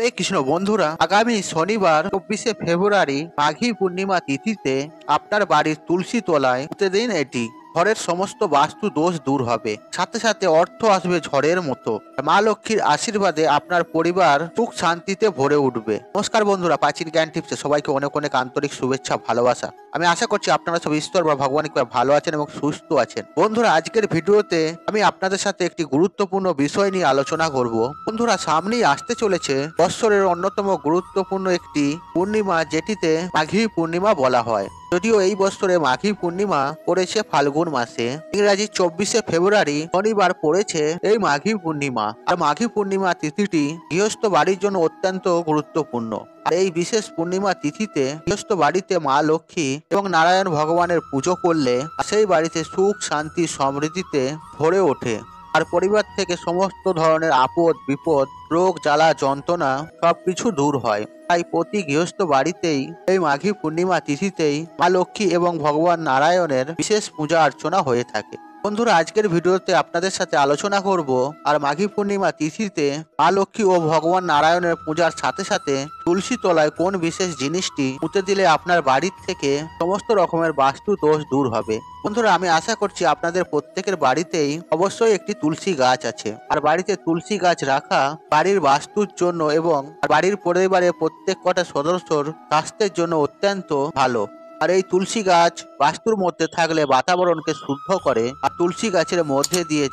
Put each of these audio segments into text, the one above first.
হরে কৃষ্ণ বন্ধুরা, আগামী শনিবার 24শে ফেব্রুয়ারি মাঘী পূর্ণিমা তিথিতে আপনার বাড়ির তুলসী তলায় পুঁতে দিন এটি। ঘরের সমস্ত বাস্তু দোষ দূর হবে, সাথে সাথে অর্থ আসবে ঝড়ের মতো। মা লক্ষ্মীর আশীর্বাদে আপনার পরিবার সুখ শান্তিতে ভরে উঠবে। নমস্কার বন্ধুরা, প্রাচীন জ্ঞান টিপসে সবাইকে অনেক অনেক আন্তরিক শুভেচ্ছা ভালোবাসা। আমি আশা করছি আপনারা সব ঈশ্বর বা ভগবানের কৃপায় ভালো আছেন এবং সুস্থ আছেন। বন্ধুরা, আজকের ভিডিওতে আমি আপনাদের সাথে একটি গুরুত্বপূর্ণ বিষয় নিয়ে আলোচনা করব। বন্ধুরা, সামনেই আসতে চলেছে বৎসরের অন্যতম গুরুত্বপূর্ণ একটি পূর্ণিমা, যেটিতে মাঘী পূর্ণিমা বলা হয়। যদিও এই বছরে মাঘী পূর্ণিমা পড়েছে ফাল্গুন মাসে, ইংরাজি 24শে ফেব্রুয়ারি শনিবার পড়েছে এই মাঘী পূর্ণিমা। আর মাঘী পূর্ণিমা তিথিটি গৃহস্থ বাড়ির জন্য অত্যন্ত গুরুত্বপূর্ণ। আর এই বিশেষ পূর্ণিমা তিথিতে গৃহস্থ বাড়িতে মা লক্ষ্মী এবং নারায়ণ ভগবানের পুজো করলে সেই বাড়িতে সুখ শান্তি সমৃদ্ধিতে ভরে ওঠে। আর পরিবার থেকে সমস্ত ধরনের আপদ বিপদ, রোগ জ্বালা যন্ত্রণা সবকিছু দূর হয়। তাই প্রতি গৃহস্থ বাড়িতেই এই মাঘী পূর্ণিমা তিথিতেই মা লক্ষ্মী এবং ভগবান নারায়ণের বিশেষ পূজা অর্চনা হয়ে থাকে। বন্ধুরা, আজকের ভিডিওতে আপনাদের সাথে আলোচনা করব আর মাঘী পূর্ণিমা তিথিতে মা লক্ষ্মী ও ভগবান নারায়ণের পূজার সাথে সাথে তুলসী তলায় কোন বিশেষ জিনিসটি পুঁতে দিলে আপনার বাড়ির থেকে সমস্ত রকমের বাস্তু দোষ দূর হবে। বন্ধুরা, আমি আশা করছি আপনাদের প্রত্যেকের বাড়িতেই অবশ্যই একটি তুলসী গাছ আছে। আর বাড়িতে তুলসী গাছ রাখা বাড়ির বাস্তুর জন্য এবং বাড়ির পরিবারের প্রত্যেক কটা সদস্যর স্বাস্থ্যের জন্য অত্যন্ত ভালো। আর এই তুলসী গাছ বাস্তুর মধ্যে থাকলে বাতাবরণকে শুদ্ধ করে। আর তুলসী গাছের মধ্যে দিয়ে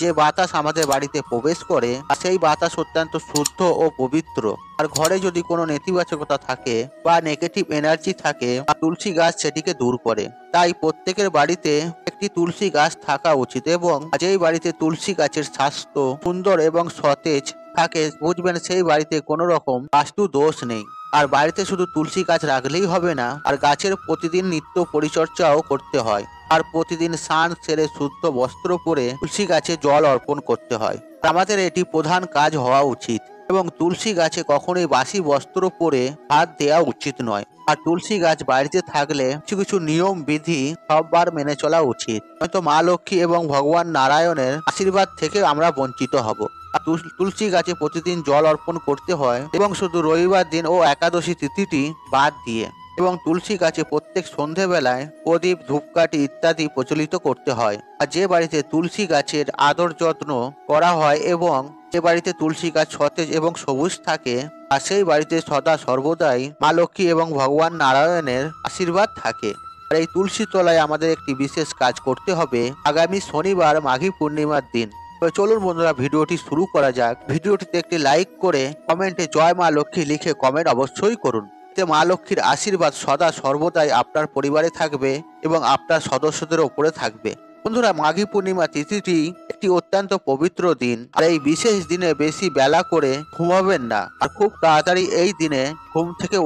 যে বাতাস আমাদের বাড়িতে প্রবেশ করে, আর সেই বাতাস অত্যন্ত শুদ্ধ ও পবিত্র। আর ঘরে যদি কোনো নেতিবাচকতা থাকে বা নেগেটিভ এনার্জি থাকে, তুলসী গাছ সেটিকে দূর করে। তাই প্রত্যেকের বাড়িতে একটি তুলসী গাছ থাকা উচিত, এবং যেই বাড়িতে তুলসী গাছের স্বাস্থ্য সুন্দর এবং সতেজ থাকে, বুঝবেন সেই বাড়িতে কোনো রকম বাস্তু দোষ নেই। আর বাড়িতে শুধু তুলসী গাছ রাখলেই হবে না, আর গাছের প্রতিদিন নিত্য পরিচর্যাও করতে হয়। আর প্রতিদিন স্নান সেরে শুদ্ধ বস্ত্র পরে তুলসী গাছে জল অর্পণ করতে হয়। আমাদের এটি প্রধান কাজ হওয়া উচিত। এবং তুলসী গাছে কখনোই বাসি বস্ত্র পরে হাত দেওয়া উচিত নয়। আর তুলসী গাছ বাড়িতে থাকলে কিছু কিছু নিয়ম বিধি সববার মেনে চলা উচিত, নয়তো মা লক্ষ্মী এবং ভগবান নারায়ণের আশীর্বাদ থেকে আমরা বঞ্চিত হব। তুলসী গাছে প্রতিদিন জল অর্পণ করতে হয়, এবং শুধু রবিবার দিন ও একাদশী তিথিটি বাদ দিয়ে। এবং তুলসী গাছে প্রত্যেক সন্ধেবেলায় প্রদীপ ধূপকাঠি ইত্যাদি প্রচলিত করতে হয়। আর যে বাড়িতে তুলসী গাছের আদর যত্ন করা হয় এবং যে বাড়িতে তুলসী গাছ সতেজ এবং সবুজ থাকে, আর সেই বাড়িতে সদা সর্বদাই মা লক্ষ্মী এবং ভগবান নারায়ণের আশীর্বাদ থাকে। আর এই তুলসী তলায় আমাদের একটি বিশেষ কাজ করতে হবে আগামী শনিবার মাঘী পূর্ণিমার দিন। চলুন বন্ধুরা, ভিডিওটি শুরু করা যাক। ভিডিওটিতে একটি লাইক করে কমেন্টে জয় মা লক্ষ্মী লিখে কমেন্ট অবশ্যই করুন। এতে মা লক্ষ্মীর আশীর্বাদ সদা সর্বদাই আপনার পরিবারে থাকবে এবং আপনার সদস্যদের ওপরে থাকবে। বন্ধুরা, মাঘী পূর্ণিমা তিথিটি একটি অত্যন্ত পবিত্র দিন। আর এই বিশেষ দিনে বেশি বেলা করে ঘুমাবেন না, আর খুব তাড়াতাড়ি এই দিনে ঘুম থেকে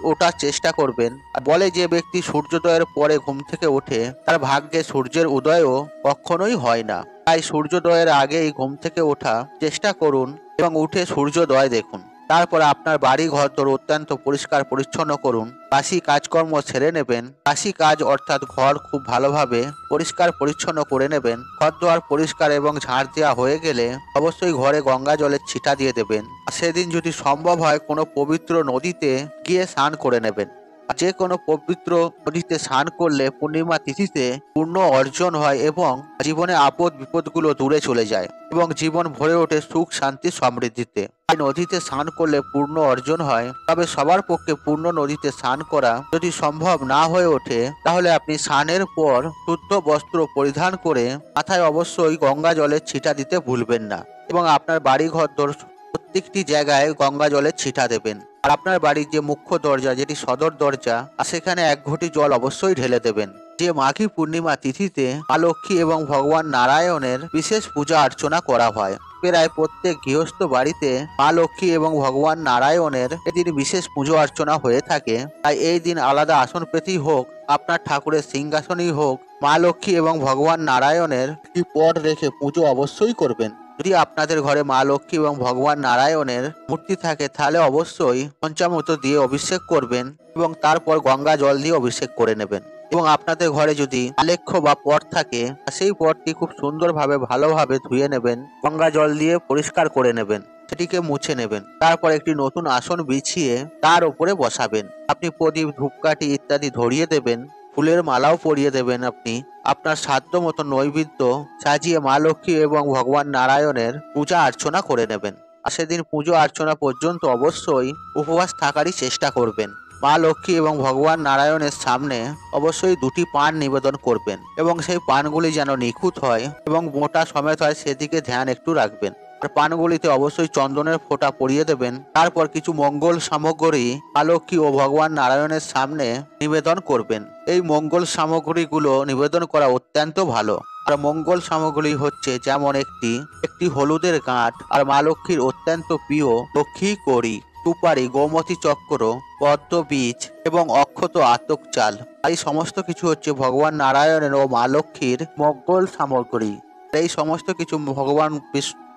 ওঠার চেষ্টা করবেন। আর বলে যে ব্যক্তি সূর্যোদয়ের পরে ঘুম থেকে ওঠে, তার ভাগ্যে সূর্যের উদয়ও কখনোই হয় না। তাই সূর্যোদয়ের আগেই ঘুম থেকে ওঠা চেষ্টা করুন এবং উঠে সূর্যোদয় দেখুন। তারপর আপনার বাড়ি ঘর দর অত্যন্ত পরিষ্কার পরিচ্ছন্ন করুন। বাসি কাজকর্ম ছেড়ে নেবেন। বাসি কাজ অর্থাৎ ঘর খুব ভালোভাবে পরিষ্কার পরিচ্ছন্ন করে নেবেন। ঘর দোয়ার পরিষ্কার এবং ঝাড় দেওয়া হয়ে গেলে অবশ্যই ঘরে গঙ্গা জলের ছিটা দিয়ে দেবেন। সেদিন যদি সম্ভব হয় কোনো পবিত্র নদীতে গিয়ে স্নান করে নেবেন। যে কোনো পবিত্র নদীতে স্নান করলে পূর্ণিমা তিথিতে পূর্ণ অর্জন হয় এবং জীবনে আপদ বিপদগুলো দূরে চলে যায় এবং জীবন ভরে ওঠে সুখ শান্তি সমৃদ্ধিতে। এই নদীতে স্নান করলে পূর্ণ অর্জন হয়। তবে সবার পক্ষে পূর্ণ নদীতে স্নান করা যদি সম্ভব না হয়ে ওঠে, তাহলে আপনি স্নানের পর শুদ্ধ বস্ত্র পরিধান করে মাথায় অবশ্যই গঙ্গা জলের ছিটা দিতে ভুলবেন না, এবং আপনার বাড়ি ঘর প্রত্যেকটি জায়গায় গঙ্গা জলের ছিটা দেবেন। আর আপনার বাড়ির যে মুখ্য দরজা, যেটি সদর দরজা, সেখানে 1 ঘটি জল অবশ্যই ঢেলে দেবেন। যে মাঘী পূর্ণিমা তিথিতে মা লক্ষ্মী এবং ভগবান নারায়ণের বিশেষ পূজা অর্চনা করা হয়। প্রায় প্রত্যেক গৃহস্থ বাড়িতে মা লক্ষ্মী এবং ভগবান নারায়ণের এদিন বিশেষ পুজো অর্চনা হয়ে থাকে। তাই এই দিন আলাদা আসন পেতেই হোক, আপনার ঠাকুরের সিংহাসনই হোক, মা লক্ষ্মী এবং ভগবান নারায়ণের একটি পট রেখে পুজো অবশ্যই করবেন। যদি আপনাদের ঘরে মা লক্ষ্মী এবং ভগবান নারায়ণের মূর্তি থাকে, তাহলে অবশ্যই পঞ্চামৃত দিয়ে অভিষেক করবেন এবং তারপর গঙ্গা জল দিয়ে অভিষেক করে নেবেন। এবং আপনাদের ঘরে যদি আলেখ্য বা পট থাকে সেই পটটি খুব সুন্দরভাবে ভালোভাবে ধুয়ে নেবেন, গঙ্গা জল দিয়ে পরিষ্কার করে নেবেন, সেটিকে মুছে নেবেন। তারপর একটি নতুন আসন বিছিয়ে তার উপরে বসাবেন। আপনি প্রদীপ, ধূপকাঠি ইত্যাদি ধরিয়ে দেবেন, ফুলের মালাও পরিয়ে দেবেন। আপনি আপনার সাধ্য মতো নৈবেদ্য সাজিয়ে মা লক্ষ্মী এবং ভগবান নারায়ণের পূজা অর্চনা করে নেবেন। আর সেদিন পুজো অর্চনা পর্যন্ত অবশ্যই উপবাস থাকারই চেষ্টা করবেন। মা লক্ষ্মী এবং ভগবান নারায়ণের সামনে অবশ্যই দুটি পান নিবেদন করবেন এবং সেই পানগুলি যেন নিখুঁত হয় এবং মোটা সমেত হয় সেদিকে ধ্যান একটু রাখবেন। আর পানগুলিতে অবশ্যই চন্দনের ফোঁটা পরিয়ে দেবেন। তারপর কিছু মঙ্গল সামগ্রী মা লক্ষ্মী ও ভগবান নারায়ণের সামনে নিবেদন করবেন। এই মঙ্গল সামগ্রীগুলো নিবেদন করা অত্যন্ত ভালো। আর মঙ্গল সামগ্রী হচ্ছে যেমন একটি হলুদের গাঁট, আর মা লক্ষ্মীর অত্যন্ত প্রিয় লক্ষ্মী কড়ি, সুপারি, গোমতী চক্র, পদ্ম বীজ এবং অক্ষত আতক চাল। এই সমস্ত কিছু হচ্ছে ভগবান নারায়ণের ও মা লক্ষ্মীর মঙ্গল সামগ্রী। এই সমস্ত কিছু ভগবান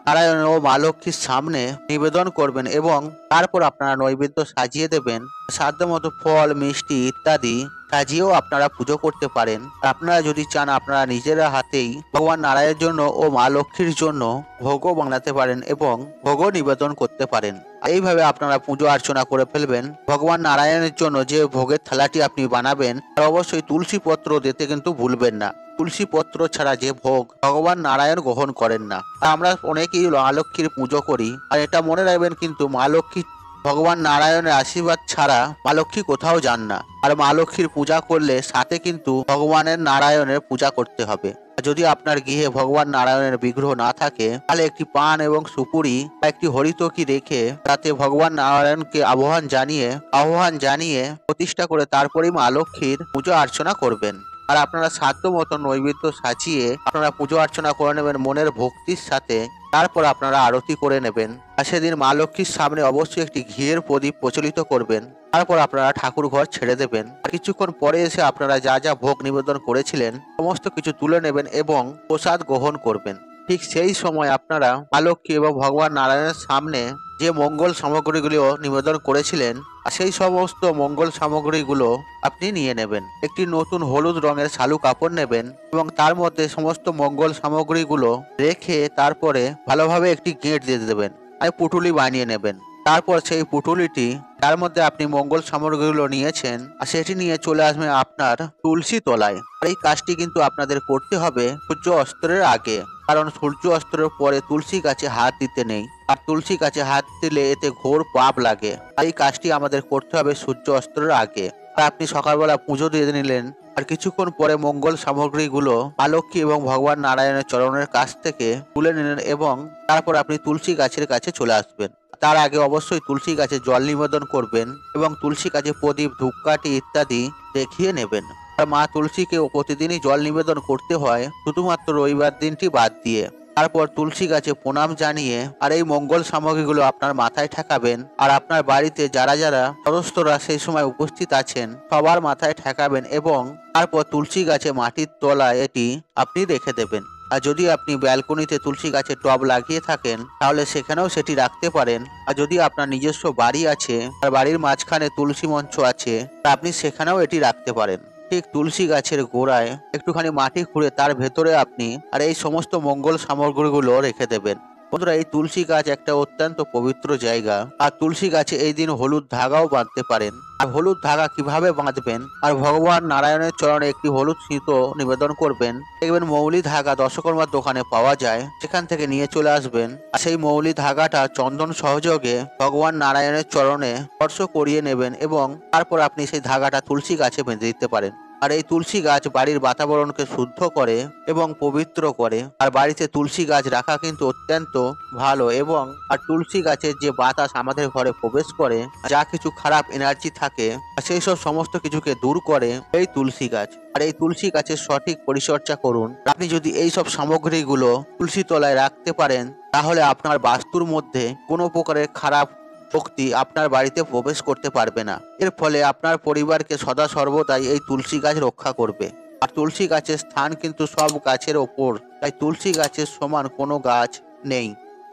নারায়ণ ও মা লক্ষ্মীর সামনে নিবেদন করবেন এবং তারপর আপনারা নৈবেদ্য সাজিয়ে দেবেন। সাধ্যমতো ফল, মিষ্টি ইত্যাদি সাজিয়েও আপনারা পুজো করতে পারেন। আপনারা যদি চান আপনারা নিজেরা হাতেই ভগবান নারায়ণের জন্য ও মা লক্ষ্মীর জন্য ভোগও বানাতে পারেন এবং ভোগও নিবেদন করতে পারেন। এইভাবে আপনারা পুজো অর্চনা করে ফেলবেন। ভগবান নারায়ণের জন্য যে ভোগের থালাটি আপনি বানাবেন তার অবশ্যই তুলসী পত্র দিতে কিন্তু ভুলবেন না। তুলসী পত্র ছাড়া যে ভোগ ভগবান নারায়ণ গ্রহণ করেন না। আমরা অনেকেই মা লক্ষ্মীর পুজো করি, আর এটা মনে রাখবেন কিন্তু মা লক্ষ্মী ভগবান নারায়ণের আশীর্বাদ ছাড়া মা লক্ষ্মী কোথাও যান না। আর মা লক্ষ্মীর পূজা করলে সাথে কিন্তু ভগবানের নারায়ণের পূজা করতে হবে। যদি আপনার গৃহে ভগবান নারায়ণের বিগ্রহ না থাকে তাহলে একটি পান এবং সুপুরি বা একটি হরিতকি রেখে তাতে ভগবান নারায়ণকে আহ্বান জানিয়ে প্রতিষ্ঠা করে তারপরেই মা লক্ষ্মীর পুজো অর্চনা করবেন। আর আপনারা সাধ্য মতো নৈবেদ্য সাজিয়ে আপনারা পুজো অর্চনা করে নেবেন মনের ভক্তির সাথে। তারপর আপনারা আরতি করে নেবেন। আর সেদিন মা লক্ষ্মীর সামনে অবশ্যই একটি ঘিয়ের প্রদীপ প্রচলিত করবেন। তারপর আপনারা ঠাকুর ঘর ছেড়ে দেবেন। আর কিছুক্ষণ পরে এসে আপনারা যা যা ভোগ নিবেদন করেছিলেন সমস্ত কিছু তুলে নেবেন এবং প্রসাদ গ্রহণ করবেন। ঠিক সেই সময় আপনারা মা লক্ষ্মী এবং ভগবান নারায়ণের সামনে যে মঙ্গল সামগ্রীগুলো নিবেদন করেছিলেন সেই সমস্ত মঙ্গল সামগ্রীগুলো আপনি নিয়ে নেবেন। একটি নতুন হলুদ রঙের শালু কাপড় নেবেন এবং তার মধ্যে সমস্ত মঙ্গল সামগ্রীগুলো রেখে তারপরে ভালোভাবে একটি গেঁট দিয়ে দেবেন। আর পুটুলি বানিয়ে নেবেন। তারপর সেই পুটুলিটি তার মধ্যে আপনি মঙ্গল সামগ্রীগুলো নিয়েছেন আর সেটি নিয়ে চলে আসবেন আপনার তুলসী তলায়। আর এই কাজটি কিন্তু আপনাদের করতে হবে সূর্য অস্তের আগে, কারণ সূর্য অস্তের পরে তুলসী গাছে হাত দিতে নেই। আর তুলসী গাছে হাত দিলে এতে ঘোর পাপ লাগে। আর এই কাজটি আমাদের করতে হবে সূর্য অস্তের আগে। আর আপনি সকালবেলা পুজো দিয়ে নিলেন, আর কিছুক্ষণ পরে মঙ্গল সামগ্রীগুলো মা লক্ষ্মী এবং ভগবান নারায়ণের চরণের কাছ থেকে তুলে নিলেন এবং তারপর আপনি তুলসী গাছের কাছে চলে আসবেন। তার আগে অবশ্যই তুলসী গাছে জল নিবেদন করবেন এবং তুলসী গাছে প্রদীপ, ধূপকাঠি ইত্যাদি দেখিয়ে নেবেন। আর মা তুলসীকে প্রতিদিনই জল নিবেদন করতে হয়, শুধুমাত্র রবিবার দিনটি বাদ দিয়ে। তারপর তুলসী গাছে প্রণাম জানিয়ে আর এই মঙ্গল সামগ্রীগুলো আপনার মাথায় ঠেকাবেন। আর আপনার বাড়িতে যারা যারা সদস্যরা সেই সময় উপস্থিত আছেন সবার মাথায় ঠেকাবেন এবং তারপর তুলসী গাছে মাটির তলায় এটি আপনি রেখে দেবেন। আর যদি আপনি ব্যালকনিতে তুলসী গাছের টব লাগিয়ে থাকেন তাহলে সেখানেও সেটি রাখতে পারেন। আর যদি আপনার নিজস্ব বাড়ি আছে আর বাড়ির মাঝখানে তুলসী মঞ্চ আছে তা আপনি সেখানেও এটি রাখতে পারেন। ঠিক তুলসী গাছের গোড়ায় একটুখানি মাটি খুঁড়ে তার ভেতরে আপনি আর এই সমস্ত মঙ্গল সামগ্রীগুলো রেখে দেবেন। বন্ধুরা, এই তুলসী গাছ একটা অত্যন্ত পবিত্র জায়গা। আর তুলসী গাছে এই দিন হলুদ ধাগাও বাঁধতে পারেন। আর হলুদ ধাগা কিভাবে বাঁধবেন, আর ভগবান নারায়ণের চরণে একটি হলুদ সিঁতো নিবেদন করবেন। দেখবেন মৌলি ধাগা দশকর্মার দোকানে পাওয়া যায়, সেখান থেকে নিয়ে চলে আসবেন। আর সেই মৌলি ধাগাটা চন্দন সহযোগে ভগবান নারায়ণের চরণে স্পর্শ করিয়ে নেবেন এবং তারপর আপনি সেই ধাগাটা তুলসী গাছে বেঁধে দিতে পারেন। আর এই তুলসী গাছ বাড়ির বাতাবরণকে শুদ্ধ করে এবং পবিত্র করে। আর বাড়িতে তুলসী গাছ রাখা কিন্তু অত্যন্ত ভালো এবং আর তুলসী গাছের যে বাতাস আমাদের ঘরে প্রবেশ করে, যা কিছু খারাপ এনার্জি থাকে সেই সব সমস্ত কিছুকে দূর করে এই তুলসী গাছ। আর এই তুলসী গাছের সঠিক পরিচর্যা করুন। আপনি যদি এই সব সামগ্রীগুলো তুলসী তলায় রাখতে পারেন তাহলে আপনার বাস্তুর মধ্যে কোনো প্রকারের খারাপ শক্তি আপনার বাড়িতে প্রবেশ করতে পারবে না। এর ফলে আপনার পরিবারকে সদা সর্বদাই এই তুলসী গাছ রক্ষা করবে। আর তুলসী গাছের স্থান কিন্তু সব গাছের ওপর, তাই তুলসী গাছের সমান কোনো গাছ নেই।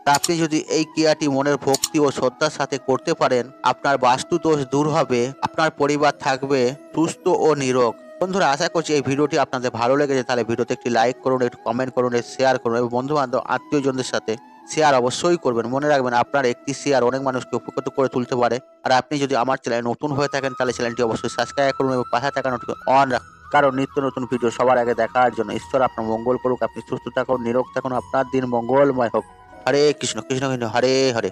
তা আপনি যদি এই ক্রিয়াটি মনের ভক্তি ও শ্রদ্ধার সাথে করতে পারেন আপনার বাস্তু দোষ দূর হবে, আপনার পরিবার থাকবে সুস্থ ও নিরোগ। বন্ধুরা, আশা করছি এই ভিডিওটি আপনাদের ভালো লেগেছে। তাহলে ভিডিওতে একটি লাইক করুন, একটু কমেন্ট করুন, শেয়ার করুন এবং বন্ধু বান্ধব আত্মীয়জনদের সাথে শেয়ার অবশ্যই করবেন। মনে রাখবেন, আপনার একটি শেয়ার অনেক মানুষকে উপকৃত করে তুলতে পারে। আর আপনি যদি আমার চ্যানেলে নতুন হয়ে থাকেন তাহলে চ্যানেলটি অবশ্যই সাবস্ক্রাইব করুন এবং পাশে থাকা নোটিফিকেশন অন রাখুন, কারণ নিত্য নতুন ভিডিও সবার আগে দেখার জন্য। ঈশ্বর আপনার মঙ্গল করুক, আপনি সুস্থ থাকুন, নিরোগ থাকুন, আপনার দিন মঙ্গলময় হোক। হরে কৃষ্ণ কৃষ্ণ কৃষ্ণ হরে হরে।